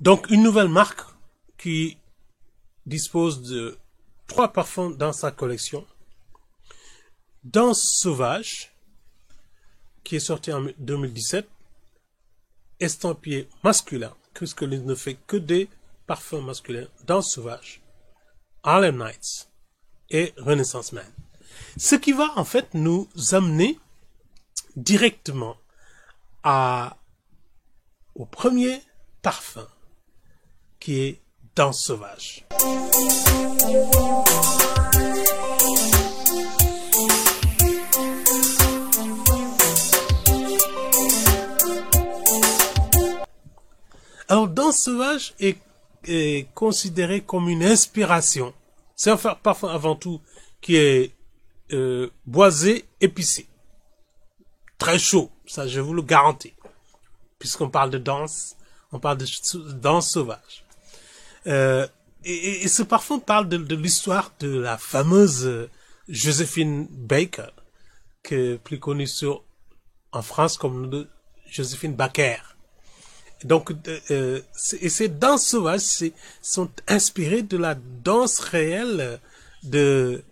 Donc, une nouvelle marque qui dispose de 3 parfums dans sa collection. Danse Sauvage, qui est sorti en 2017, estampillé masculin. Chris Collins ne fait que des parfums masculins. Danse Sauvage, Harlem Nights et Renaissance Man. Ce qui va en fait nous amener directement au premier parfum, qui est Danse Sauvage. Alors, Danse Sauvage est considéré comme une inspiration. C'est un parfum avant tout qui est boisé, épicé. Très chaud, ça je vous le garantis. Puisqu'on parle de danse, on parle de danse sauvage. Et ce parfum parle de l'histoire de la fameuse Joséphine Baker, plus connue en France comme Joséphine Baker. Donc, ces danses sauvages sont inspirées de la danse réelle de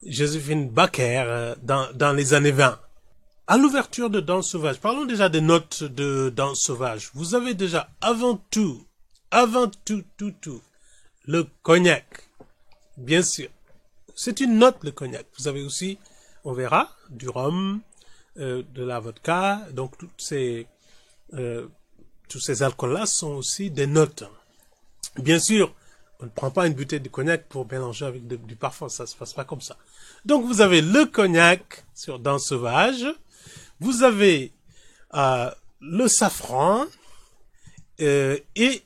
Joséphine Baker dans les années 20. À l'ouverture de Danse Sauvage, parlons déjà des notes de Danse Sauvage. Vous avez déjà avant tout, le cognac. Bien sûr. C'est une note, le cognac. Vous avez aussi, on verra, du rhum, de la vodka. Donc, tous ces alcools-là sont aussi des notes. Bien sûr, on ne prend pas une bouteille de cognac pour mélanger avec du parfum. Ça se passe pas comme ça. Donc, vous avez le cognac sur Danse Sauvage. Vous avez le safran et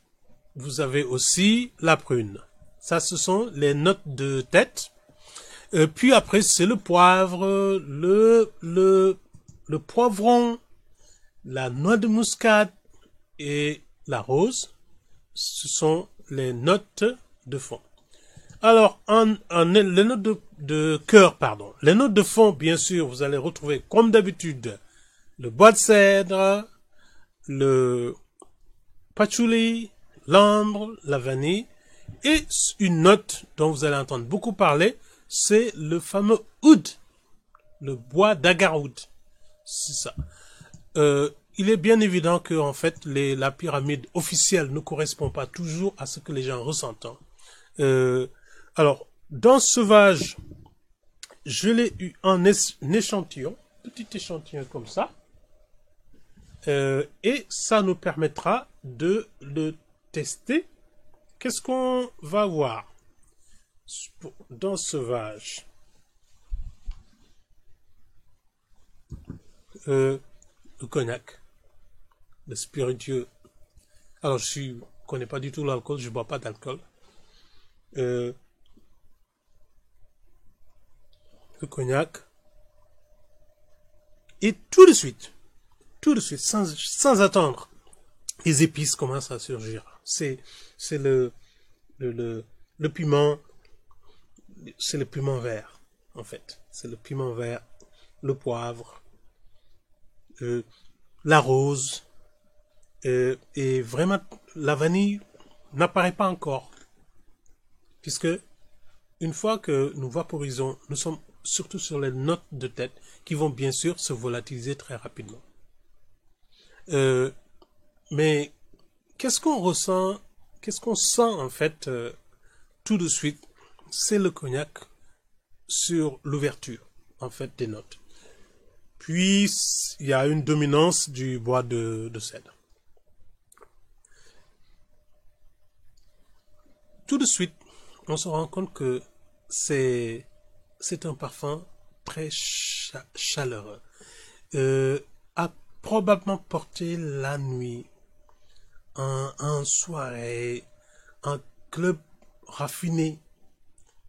vous avez aussi la prune. Ça, ce sont les notes de tête. Puis après, c'est le poivre, le poivron, la noix de muscade et la rose. Ce sont les notes de fond. Alors, les notes de cœur, pardon. Les notes de fond, bien sûr, vous allez retrouver, comme d'habitude, le bois de cèdre, le patchouli, l'ambre, la vanille, et une note dont vous allez entendre beaucoup parler, c'est le fameux oud, le bois d'agar-oud. C'est ça. Il est bien évident que, en fait, la pyramide officielle ne correspond pas toujours à ce que les gens ressentent. Alors, Danse Sauvage, je l'ai eu en échantillon, petit échantillon comme ça, et ça nous permettra de le tester. Qu'est-ce qu'on va voir Danse Sauvage? Le cognac, le spiritueux. Alors, je connais pas du tout l'alcool, je bois pas d'alcool. Le cognac, et tout de suite, sans attendre, les épices commencent à surgir. C'est le piment, c'est le piment vert, en fait. C'est le piment vert, le poivre, la rose, et vraiment, la vanille n'apparaît pas encore. Puisque, une fois que nous vaporisons, nous sommes surtout sur les notes de tête qui vont bien sûr se volatiliser très rapidement. Mais qu'est-ce qu'on ressent, qu'est-ce qu'on sent en fait tout de suite? C'est le cognac sur l'ouverture en fait des notes. Puis il y a une dominance du bois de cèdre. Tout de suite, on se rend compte que c'est un parfum très chaleureux. A probablement porté la nuit, en soirée, en club raffiné,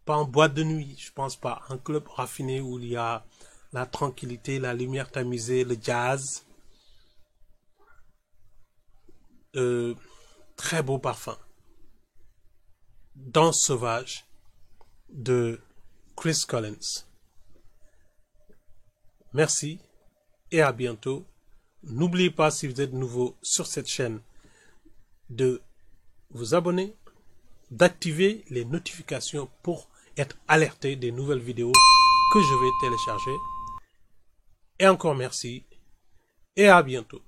pas en boîte de nuit, je pense pas, un club raffiné où il y a la tranquillité, la lumière tamisée, le jazz. Très beau parfum. Danse Sauvage de Chris Collins. Merci et à bientôt. N'oubliez pas, si vous êtes nouveau sur cette chaîne, de vous abonner, d'activer les notifications pour être alerté des nouvelles vidéos que je vais télécharger. Et encore merci et à bientôt.